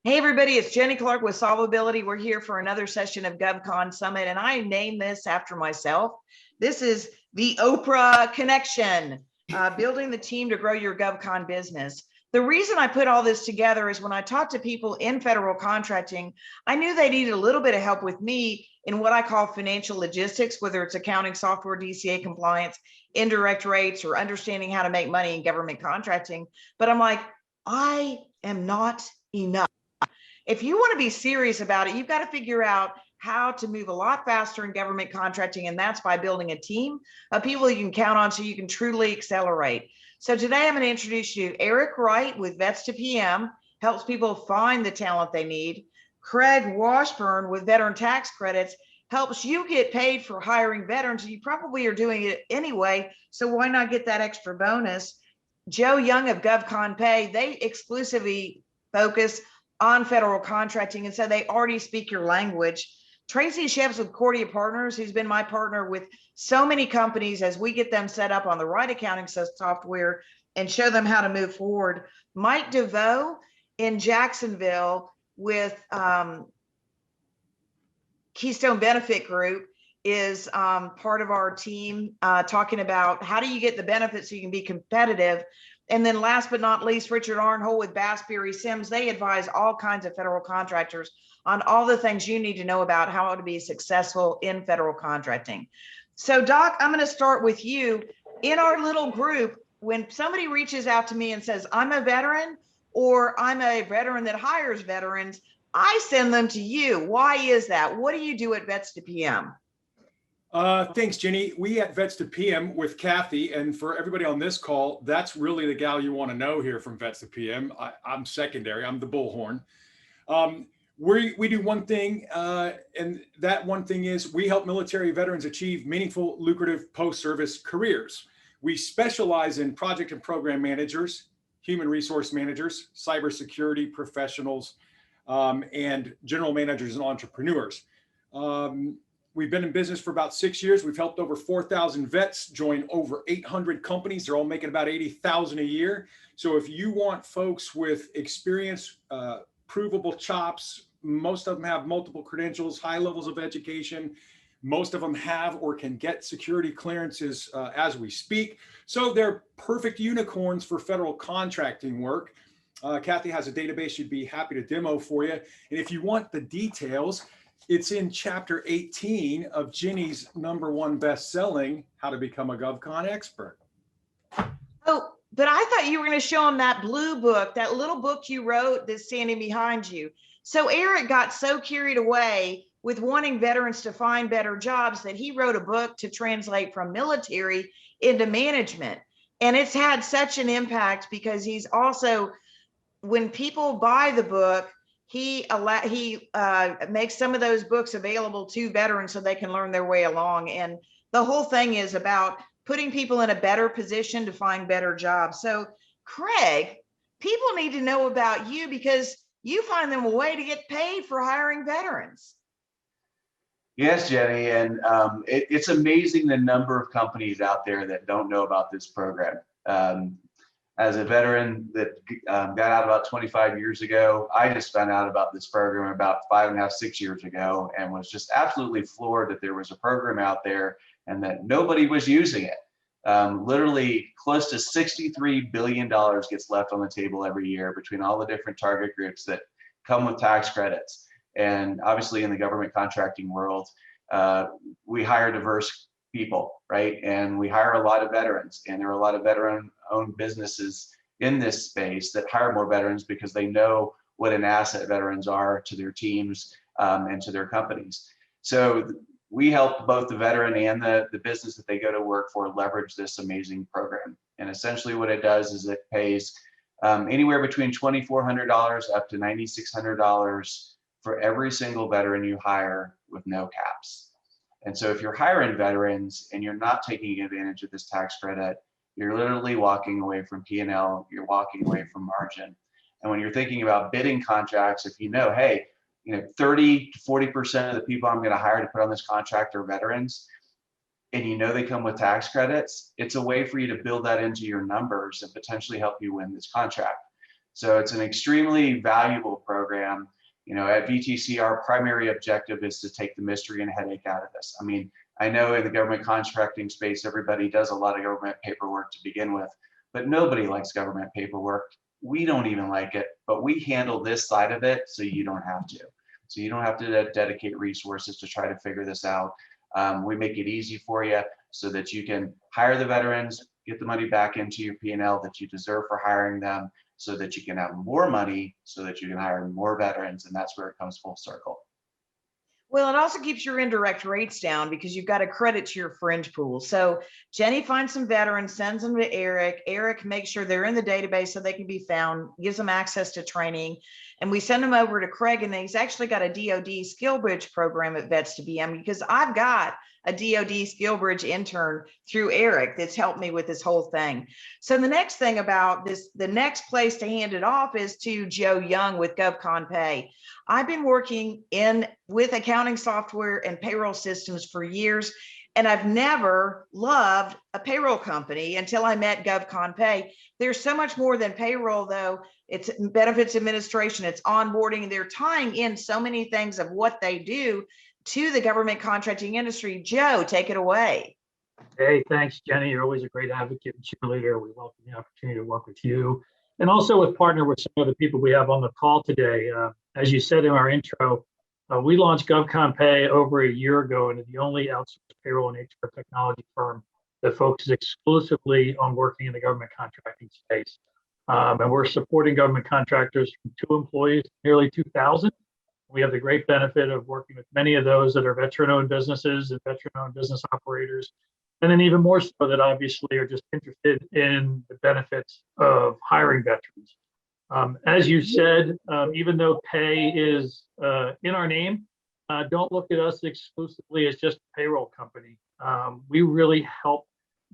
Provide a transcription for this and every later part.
Hey everybody, it's Jenny Clark with Solvability. We're here for another session of GovCon Summit, and I named this after myself. This is the Oprah connection, building the team to grow your GovCon business. The reason I put all this together is when I talked to people in federal contracting, I knew they needed a little bit of help with me in what I call financial logistics, whether it's accounting software, DCA compliance, indirect rates, or understanding how to make money in government contracting. But I'm like, I am not enough. If you want to be serious about it, you've got to figure out how to move a lot faster in government contracting, and that's by building a team of people you can count on so you can truly accelerate. So today I'm going to introduce you to Eric Wright with Vets to PM, helps people find the talent they need. Craig Washburn with Veteran Tax Credits helps you get paid for hiring veterans. You probably are doing it anyway, so why not get that extra bonus? Joe Young of GovCon Pay, they exclusively focus on federal contracting, and so they already speak your language. Traci Shepps with Cordia Partners, who's been my partner with so many companies as we get them set up on the right accounting software and show them how to move forward. Mike deVaux in Jacksonville with Keystone Benefit Group is part of our team, talking about how do you get the benefits so you can be competitive. And then last but not least, Richard Arnhold with Bassbury Sims. They advise all kinds of federal contractors on all the things you need to know about how to be successful in federal contracting. So Doc, I'm going to start with you. In our little group, when somebody reaches out to me and says, I'm a veteran, or I'm a veteran that hires veterans, I send them to you. Why is that? What do you do at Vets to PM? Thanks, Jenny. We at Vets to PM with Cathy, and for everybody on this call, that's really the gal you want to know here from Vets to PM. I'm secondary. I'm the bullhorn. We do one thing, and that one thing is we help military veterans achieve meaningful, lucrative post-service careers. We specialize in project and program managers, human resource managers, cybersecurity professionals, and general managers and entrepreneurs. We've been in business for about 6 years. We've helped over 4,000 vets join over 800 companies. They're all making about 80,000 a year. So if you want folks with experience, provable chops, most of them have multiple credentials, high levels of education. Most of them have or can get security clearances as we speak. So they're perfect unicorns for federal contracting work. Cathy has a database she'd be happy to demo for you. And if you want the details, it's in chapter 18 of Jenny's #1 best-selling, How to Become a GovCon Expert. Oh, but I thought you were going to show them that blue book, that little book you wrote that's standing behind you. So Eric got so carried away with wanting veterans to find better jobs that he wrote a book to translate from military into management. And it's had such an impact because he's also, when people buy the book, he makes some of those books available to veterans so they can learn their way along. And the whole thing is about putting people in a better position to find better jobs. So Craig, people need to know about you because you find them a way to get paid for hiring veterans. Yes, Jenny, and it's amazing the number of companies out there that don't know about this program. As a veteran that got out about 25 years ago, I just found out about this program about 5.5, 6 years ago, and was just absolutely floored that there was a program out there and that nobody was using it. Literally close to $63 billion gets left on the table every year between all the different target groups that come with tax credits. And obviously in the government contracting world, we hire diverse people, right? And we hire a lot of veterans, and there are a lot of veteran-owned businesses in this space that hire more veterans because they know what an asset veterans are to their teams and to their companies. So we help both the veteran and the business that they go to work for leverage this amazing program. And essentially what it does is it pays anywhere between $2,400 up to $9,600 for every single veteran you hire with no caps. And so if you're hiring veterans and you're not taking advantage of this tax credit, you're literally walking away from P&L, you're walking away from margin. And when you're thinking about bidding contracts, if you know, hey, 30 to 40% of the people I'm going to hire to put on this contract are veterans, and you know they come with tax credits, it's a way for you to build that into your numbers and potentially help you win this contract. So it's an extremely valuable program. You know, at VTC, our primary objective is to take the mystery and headache out of this. I mean, I know in the government contracting space, everybody does a lot of government paperwork to begin with, but nobody likes government paperwork. We don't even like it, but we handle this side of it so you don't have to. So you don't have to dedicate resources to try to figure this out. We make it easy for you so that you can hire the veterans, get the money back into your P&L that you deserve for hiring them, so that you can have more money, so that you can hire more veterans, and that's where it comes full circle. Well, it also keeps your indirect rates down because you've got a credit to your fringe pool. So Jenny finds some veterans, sends them to Eric. Eric makes sure they're in the database so they can be found, gives them access to training. And we send them over to Craig, and he's actually got a DoD skill bridge program at Vets to PM, because I've got a DoD skill bridge intern through Eric that's helped me with this whole thing. So the next thing about this, the next place to hand it off is to Joe Young with GovCon Pay. I've been working with accounting software and payroll systems for years, and I've never loved a payroll company until I met GovCon Pay. There's so much more than payroll, though. It's benefits administration, it's onboarding, and they're tying in so many things of what they do to the government contracting industry. Joe, take it away. Hey, thanks, Jenny. You're always a great advocate and cheerleader. We welcome the opportunity to work with you, and also with partner with some of the people we have on the call today. As you said in our intro, we launched GovCon Pay over a year ago, and the only outsourced payroll and HR technology firm that focuses exclusively on working in the government contracting space. And we're supporting government contractors from 2 employees, nearly 2,000. We have the great benefit of working with many of those that are veteran-owned businesses and veteran-owned business operators, and then even more so that obviously are just interested in the benefits of hiring veterans. As you said, even though pay is in our name, don't look at us exclusively as just a payroll company. We really help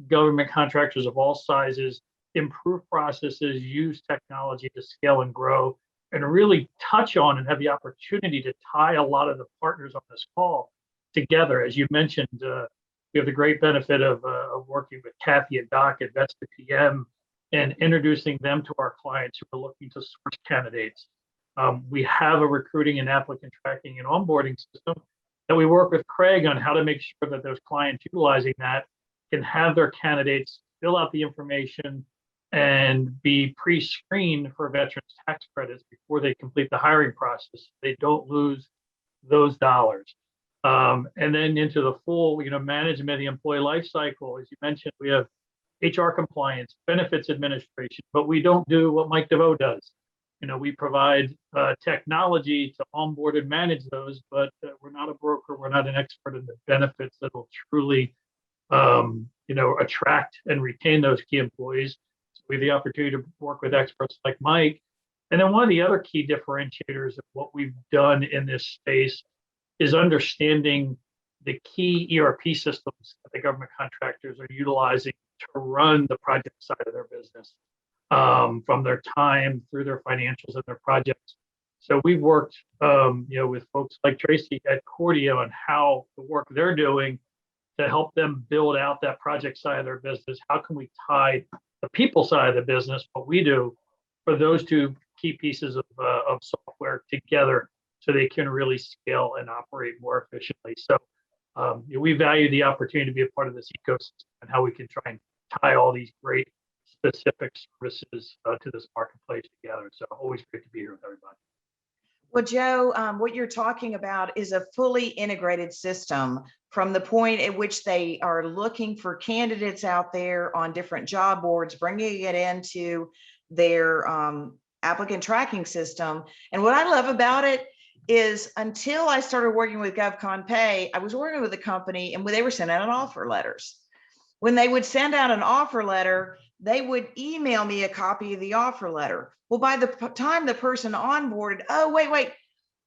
government contractors of all sizes improve processes, use technology to scale and grow, and really touch on and have the opportunity to tie a lot of the partners on this call together. As you mentioned, we have the great benefit of working with Cathy and Doc at Vets to PM and introducing them to our clients who are looking to source candidates. We have a recruiting and applicant tracking and onboarding system that we work with Craig on how to make sure that those clients utilizing that can have their candidates fill out the information and be pre-screened for veterans tax credits before they complete the hiring process. They don't lose those dollars. And then into the full, management of the employee life cycle. As you mentioned, we have HR compliance, benefits administration, but we don't do what Mike deVaux does. We provide technology to onboard and manage those, but we're not a broker. We're not an expert in the benefits that will truly, attract and retain those key employees. So we have the opportunity to work with experts like Mike. And then one of the other key differentiators of what we've done in this space is understanding the key ERP systems that the government contractors are utilizing to run the project side of their business, from their time through their financials and their projects. So we've worked, with folks like Traci at Cordia on how the work they're doing to help them build out that project side of their business. How can we tie the people side of the business, what we do, for those 2 key pieces of software together so they can really scale and operate more efficiently. So we value the opportunity to be a part of this ecosystem and how we can try and tie all these great specific services to this marketplace together. So always great to be here with everybody. Well, Joe, what you're talking about is a fully integrated system from the point at which they are looking for candidates out there on different job boards, bringing it into their applicant tracking system. And what I love about it is, until I started working with GovCon Pay, I was working with a company and they were sending out offer letters. When they would send out an offer letter, they would email me a copy of the offer letter. Well, by the time the person onboarded, oh, wait,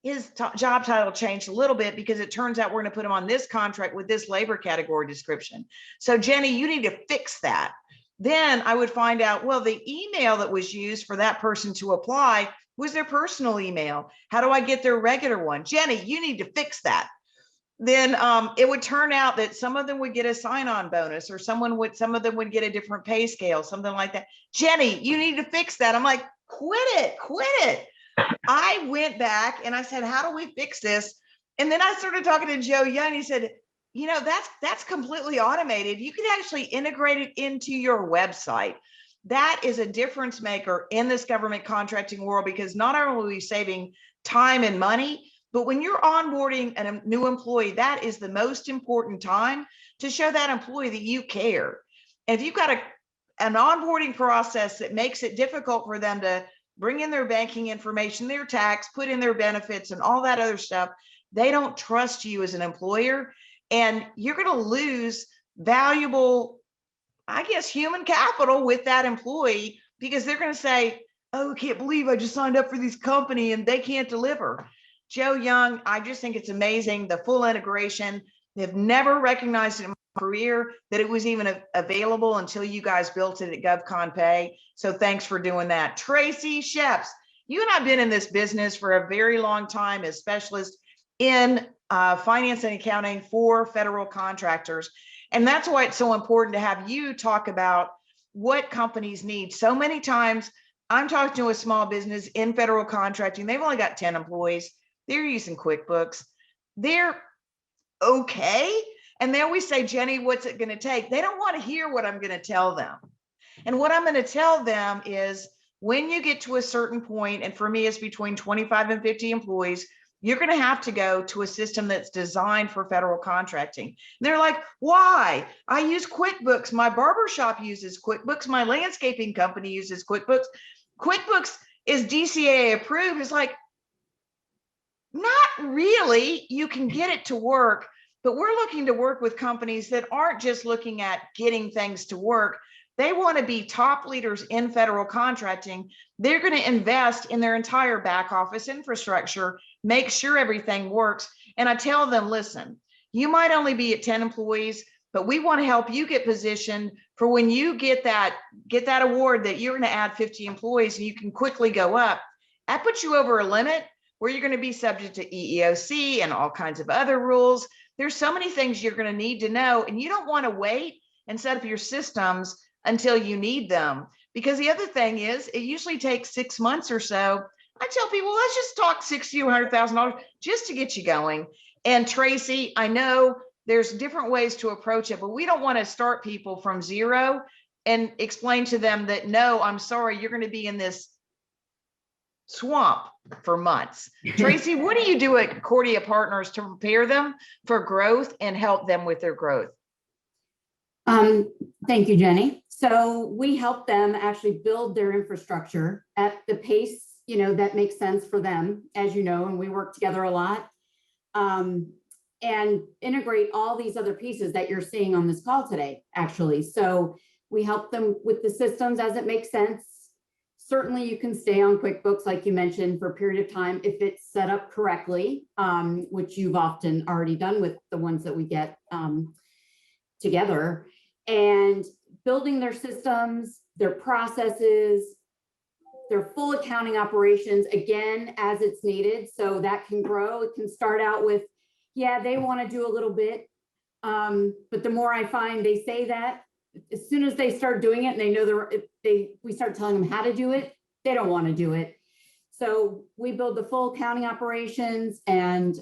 his job title changed a little bit because it turns out we're going to put him on this contract with this labor category description. So Jenny, you need to fix that. Then I would find out, well, the email that was used for that person to apply was their personal email. How do I get their regular one? Jenny, you need to fix that. Then it would turn out that some of them would get a sign-on bonus, or some of them would get a different pay scale, something like that. Jenny, you need to fix that. I'm like, quit it. I went back and I said, how do we fix this? And then I started talking to Joe Young. He said, you know, that's completely automated. You can actually integrate it into your website. That is a difference maker in this government contracting world, because not only are we saving time and money, but when you're onboarding a new employee, that is the most important time to show that employee that you care. And if you've got an onboarding process that makes it difficult for them to bring in their banking information, their tax, put in their benefits and all that other stuff, they don't trust you as an employer, and you're going to lose valuable, I guess, human capital with that employee, because they're going to say, oh, I can't believe I just signed up for this company and they can't deliver. Joe Young, I just think it's amazing, the full integration. They've never recognized it in my career that it was even available until you guys built it at GovCon Pay. So thanks for doing that. Traci, Shepps, you and I have been in this business for a very long time as specialists in finance and accounting for federal contractors. And that's why it's so important to have you talk about what companies need. So many times I'm talking to a small business in federal contracting. They've only got 10 employees. They're using QuickBooks. They're okay. And they always say, Jenny, what's it going to take? They don't want to hear what I'm going to tell them. And what I'm going to tell them is, when you get to a certain point, and for me, it's between 25 and 50 employees, you're going to have to go to a system that's designed for federal contracting. And they're like, why? I use QuickBooks. My barbershop uses QuickBooks. My landscaping company uses QuickBooks. QuickBooks is DCAA approved. It's like, not really. You can get it to work, but we're looking to work with companies that aren't just looking at getting things to work. They want to be top leaders in federal contracting. They're going to invest in their entire back office infrastructure, make sure everything works. And I tell them, listen, you might only be at 10 employees, but we want to help you get positioned for when you get that award that you're going to add 50 employees and you can quickly go up. That puts you over a limit where you're going to be subject to EEOC and all kinds of other rules. There's so many things you're going to need to know, and you don't want to wait and set up your systems until you need them. Because the other thing is, it usually takes 6 months or so. I tell people, let's just talk $60,000 or $100,000 just to get you going. And Traci, I know there's different ways to approach it, but we don't want to start people from zero and explain to them that, no, I'm sorry, you're going to be in this swamp for months. Traci, what do you do at Cordia Partners to prepare them for growth and help them with their growth? Thank you, Jenny. So we help them actually build their infrastructure at the pace, that makes sense for them, as you know, and we work together a lot, and integrate all these other pieces that you're seeing on this call today, actually. So we help them with the systems as it makes sense. Certainly you can stay on QuickBooks, like you mentioned, for a period of time if it's set up correctly, which you've often already done with the ones that we get together, and building their systems, their processes, their full accounting operations, again, as it's needed. So that can grow. It can start out with, yeah, they want to do a little bit. But the more I find they say that, as soon as they start doing it and they know we start telling them how to do it, they don't want to do it. So we build the full accounting operations and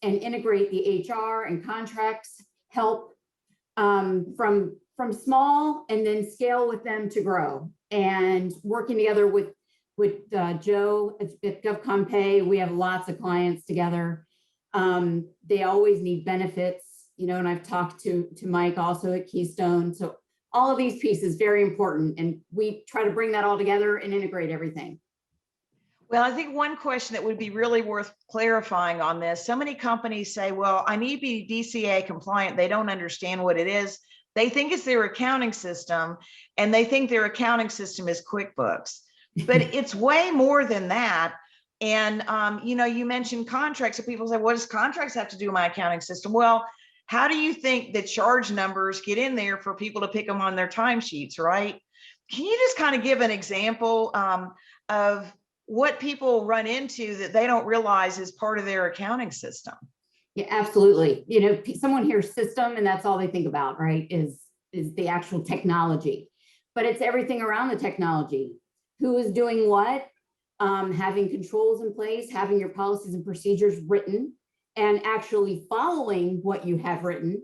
integrate the HR and contracts help from small, and then scale with them to grow. And working together with Joe at GovCon Pay, we have lots of clients together. They always need benefits, and I've talked to Mike also at Keystone. So all of these pieces, very important. And we try to bring that all together and integrate everything. Well, I think one question that would be really worth clarifying on this, so many companies say, well, I need to be DCA compliant. They don't understand what it is. They think it's their accounting system, and they think their accounting system is QuickBooks, but it's way more than that. And, you mentioned contracts, so people say, what does contracts have to do with my accounting system? Well, how do you think the charge numbers get in there for people to pick them on their timesheets, right? Can you just kind of give an example of what people run into that they don't realize is part of their accounting system? Yeah, absolutely. Someone hears system and that's all they think about, right? Is the actual technology, but it's everything around the technology. who is doing what, having controls in place, having your policies and procedures written, and actually following what you have written.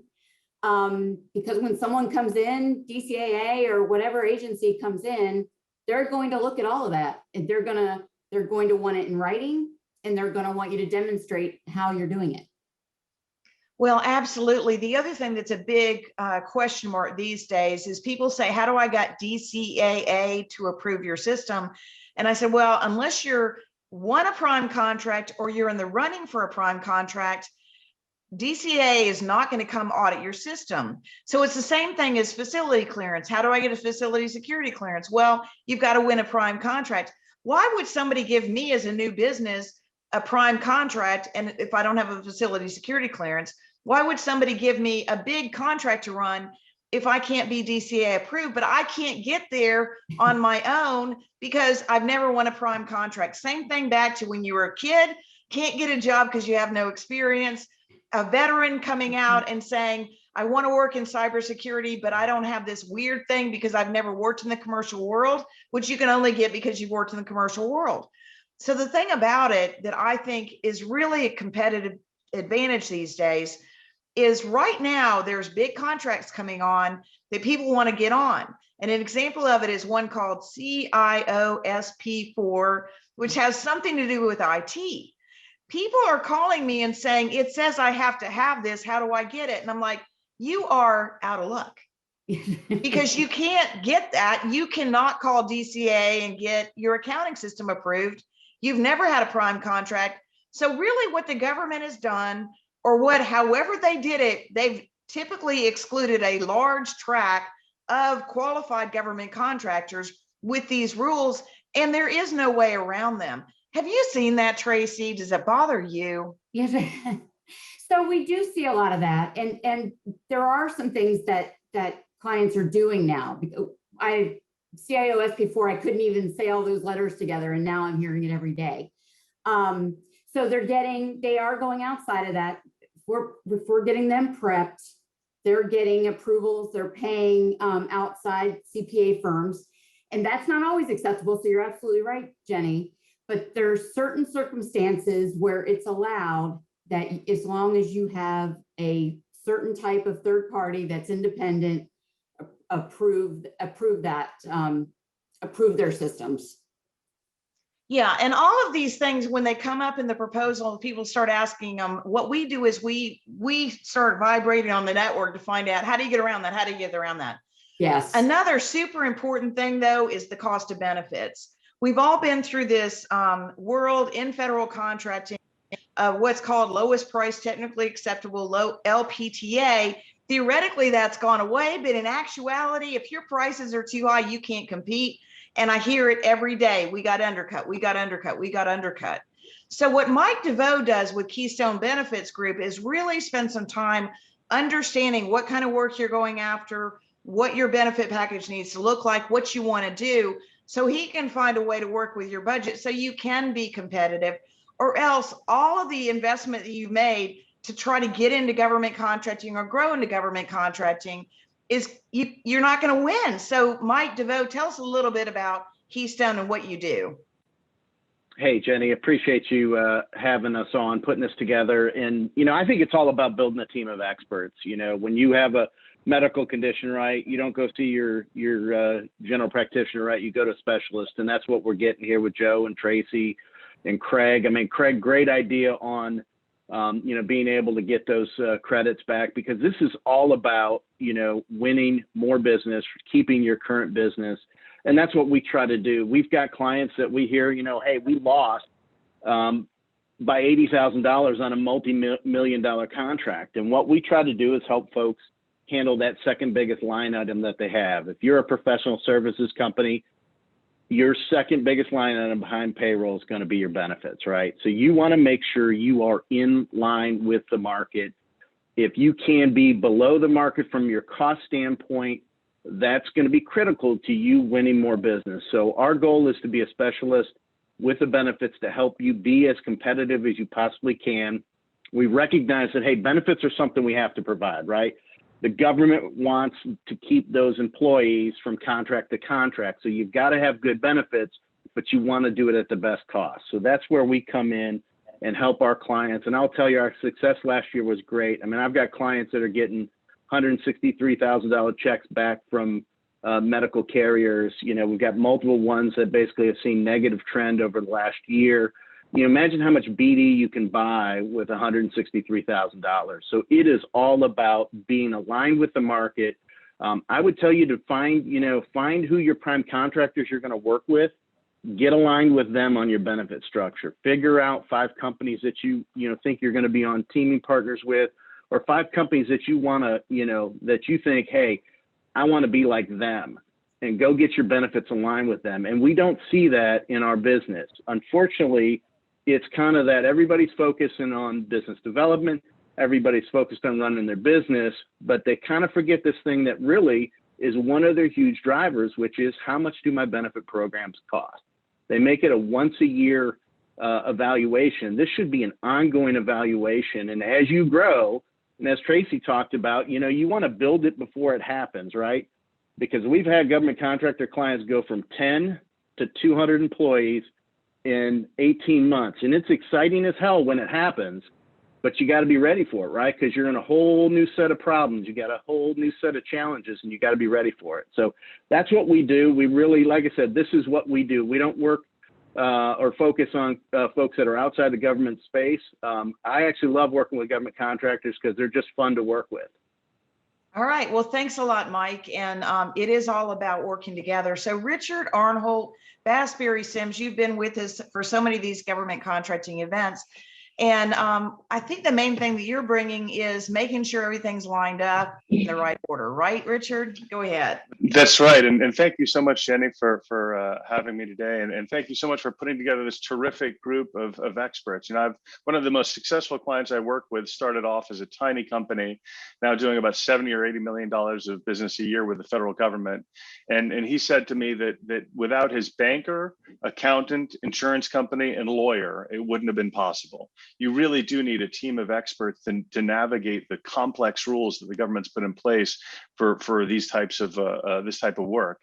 Because when someone comes in, DCAA or whatever agency comes in, they're going to look at all of that, and they're going to want it in writing, and they're going to want you to demonstrate how you're doing it. Well, absolutely. The other thing that's a big question mark these days is people say, how do I get DCAA to approve your system? And I said, well, unless you're won a prime contract or you're in the running for a prime contract, DCAA is not going to come audit your system. So it's the same thing as facility clearance. How do I get a facility security clearance? Well, you've got to win a prime contract. Why would somebody give me as a new business a prime contract, and if I don't have a facility security clearance? Why would somebody give me a big contract to run if I can't be DCAA approved? But I can't get there on my own because I've never won a prime contract. Same thing back to when you were a kid, can't get a job because you have no experience. A veteran coming out and saying, I want to work in cybersecurity, but I don't have this weird thing because I've never worked in the commercial world, which you can only get because you've worked in the commercial world. So the thing about it that I think is really a competitive advantage these days is right now there's big contracts coming on that people want to get on. And an example of it is one called CIOSP4, which has something to do with IT. People are calling me and saying, it says I have to have this. How do I get it? And I'm like, you are out of luck because you can't get that. You cannot call DCA and get your accounting system approved. You've never had a prime contract. So really what the government has done, or however they did it, they've typically excluded a large tract of qualified government contractors with these rules, and there is no way around them. Have you seen that, Traci? Does it bother you? Yes. So we do see a lot of that. And there are some things that clients are doing now. CIOSP4, I couldn't even say all those letters together, and now I'm hearing it every day. So they are going outside of that. If we're getting them prepped, they're getting approvals, they're paying outside CPA firms, and that's not always acceptable. So you're absolutely right, Jenny. But there are certain circumstances where it's allowed that as long as you have a certain type of third party that's independent, approve their systems. Yeah, and all of these things, when they come up in the proposal, people start asking them, what we do is we start vibrating on the network to find out, how do you get around that? How do you get around that? Yes. Another super important thing, though, is the cost of benefits. We've all been through this world in federal contracting, what's called lowest price technically acceptable, low LPTA. Theoretically, that's gone away, but in actuality, if your prices are too high, you can't compete. And I hear it every day. We got undercut, we got undercut, we got undercut. So what Mike deVaux does with Keystone Benefits Group is really spend some time understanding what kind of work you're going after, what your benefit package needs to look like, what you want to do, so he can find a way to work with your budget so you can be competitive, or else all of the investment that you've made to try to get into government contracting or grow into government contracting is you're not going to win. So Mike deVaux, tell us a little bit about Keystone and what you do. Hey, Jenny, appreciate you having us on, putting this together. And, I think it's all about building a team of experts. When you have a medical condition, right, you don't go see your general practitioner, right? You go to a specialist. And that's what we're getting here with Joe and Traci and Craig. I mean, Craig, great idea on, being able to get those credits back, because this is all about, winning more business, keeping your current business. And that's what we try to do. We've got clients that we hear, hey, we lost by $80,000 on a multi-million-dollar contract. And what we try to do is help folks handle that second biggest line item that they have. If you're a professional services company, your second biggest line item behind payroll is going to be your benefits, right? So you want to make sure you are in line with the market. If you can be below the market from your cost standpoint, that's going to be critical to you winning more business. So our goal is to be a specialist with the benefits to help you be as competitive as you possibly can. We recognize that, hey, benefits are something we have to provide, right? The government wants to keep those employees from contract to contract. So you've got to have good benefits, but you want to do it at the best cost. So that's where we come in and help our clients. And I'll tell you, our success last year was great. I mean, I've got clients that are getting $163,000 checks back from medical carriers. You know, we've got multiple ones that basically have seen negative trend over the last year. You know, imagine how much BD you can buy with $163,000. So it is all about being aligned with the market. I would tell you to find who your prime contractors you're going to work with. Get aligned with them on your benefit structure. Figure out 5 companies that you think you're going to be on teaming partners with, or 5 companies that you want to, that you think, hey, I want to be like them, and go get your benefits aligned with them. And we don't see that in our business. Unfortunately, it's kind of that everybody's focusing on business development. Everybody's focused on running their business, but they kind of forget this thing that really is one of their huge drivers, which is how much do my benefit programs cost? They make it a once a year evaluation. This should be an ongoing evaluation. And as you grow, and as Traci talked about, you want to build it before it happens, right? Because we've had government contractor clients go from 10 to 200 employees in 18 months. And it's exciting as hell when it happens, but you got to be ready for it, right? Because you're in a whole new set of problems. You got a whole new set of challenges, and you got to be ready for it. So that's what we do. We really, like I said, this is what we do. We don't work or focus on folks that are outside the government space. I actually love working with government contractors because they're just fun to work with. All right. Well, thanks a lot, Mike. And it is all about working together. So Richard Arnholt, Bassbury Sims, you've been with us for so many of these government contracting events. And I think the main thing that you're bringing is making sure everything's lined up in the right order, right, Richard? Go ahead. That's right. And thank you so much, Jenny, for having me today. And thank you so much for putting together this terrific group of experts. One of the most successful clients I work with started off as a tiny company, now doing about $70 or $80 million of business a year with the federal government. And he said to me that without his banker, accountant, insurance company, and lawyer, it wouldn't have been possible. You really do need a team of experts to navigate the complex rules that the government's put in place for these types of this type of work.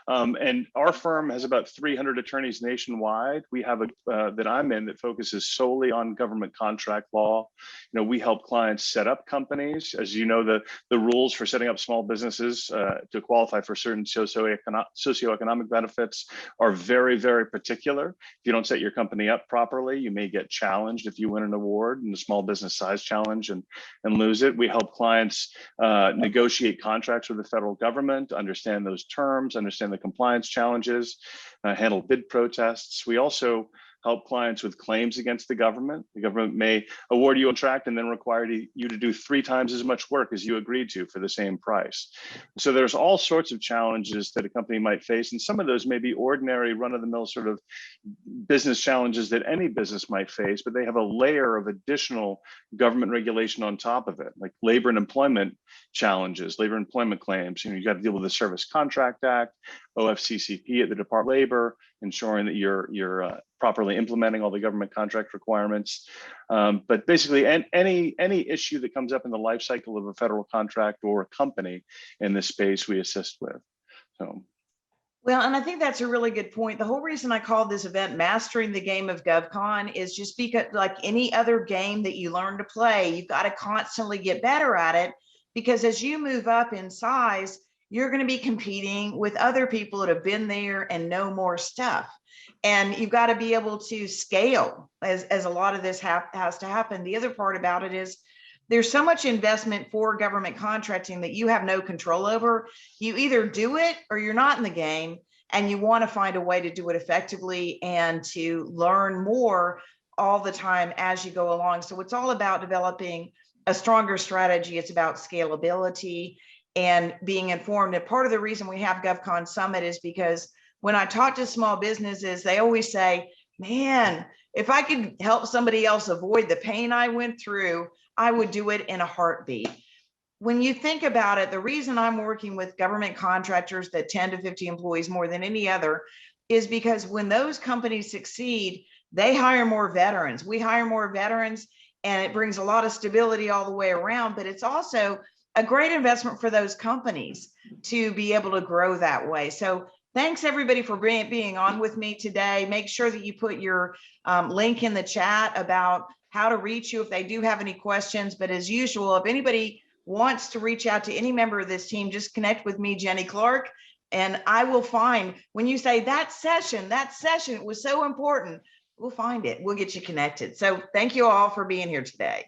And our firm has about 300 attorneys nationwide. We have that I'm in that focuses solely on government contract law. We help clients set up companies. As you know, the rules for setting up small businesses to qualify for certain socioeconomic benefits are very, very particular. If you don't set your company up properly, you may get challenged if you win an award in the small business size challenge and lose it. We help clients negotiate contracts with the federal government, understand those terms, understand the compliance challenges, handle bid protests. We also help clients with claims against the government. The government may award you a contract and then require you to do 3 times as much work as you agreed to for the same price. So there's all sorts of challenges that a company might face. And some of those may be ordinary run-of-the-mill sort of business challenges that any business might face, but they have a layer of additional government regulation on top of it, like labor and employment challenges, labor and employment claims. You got to deal with the Service Contract Act, OFCCP at the Department of Labor, ensuring that you're properly implementing all the government contract requirements. But basically, any issue that comes up in the life cycle of a federal contract or a company in this space, we assist with. So. Well, and I think that's a really good point. The whole reason I called this event Mastering the Game of GovCon is just because, like any other game that you learn to play, you've got to constantly get better at it, because as you move up in size, you're going to be competing with other people that have been there and know more stuff. And you've got to be able to scale as a lot of this has to happen. The other part about it is there's so much investment for government contracting that you have no control over. You either do it or you're not in the game, and you want to find a way to do it effectively and to learn more all the time as you go along. So it's all about developing a stronger strategy. It's about scalability and being informed. And part of the reason we have GovCon Summit is because when I talk to small businesses, they always say, man, if I could help somebody else avoid the pain I went through, I would do it in a heartbeat. When you think about it, the reason I'm working with government contractors that 10 to 50 employees more than any other is because when those companies succeed, they hire more veterans. We hire more veterans, and it brings a lot of stability all the way around, but it's also a great investment for those companies to be able to grow that way. So Thanks everybody for being on with me today. Make sure that you put your link in the chat about how to reach you if they do have any questions. But as usual, if anybody wants to reach out to any member of this team, just connect with me, Jenny Clark, and I will find, when you say that session was so important, we'll find it. We'll get you connected. So thank you all for being here today.